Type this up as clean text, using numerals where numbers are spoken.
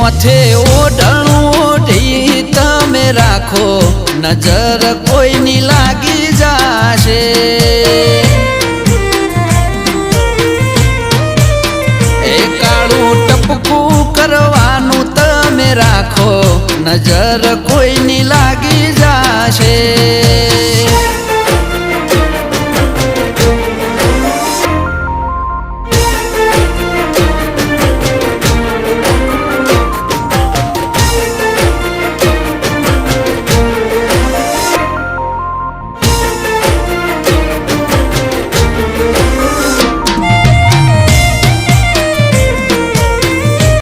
માથે ઓઢણું ઓઢી તમે રાખો નજર કોઈની લાગી જાશે એ કાળું ટપકું કરવાનું તમે રાખો નજર કોઈની લાગી જાશે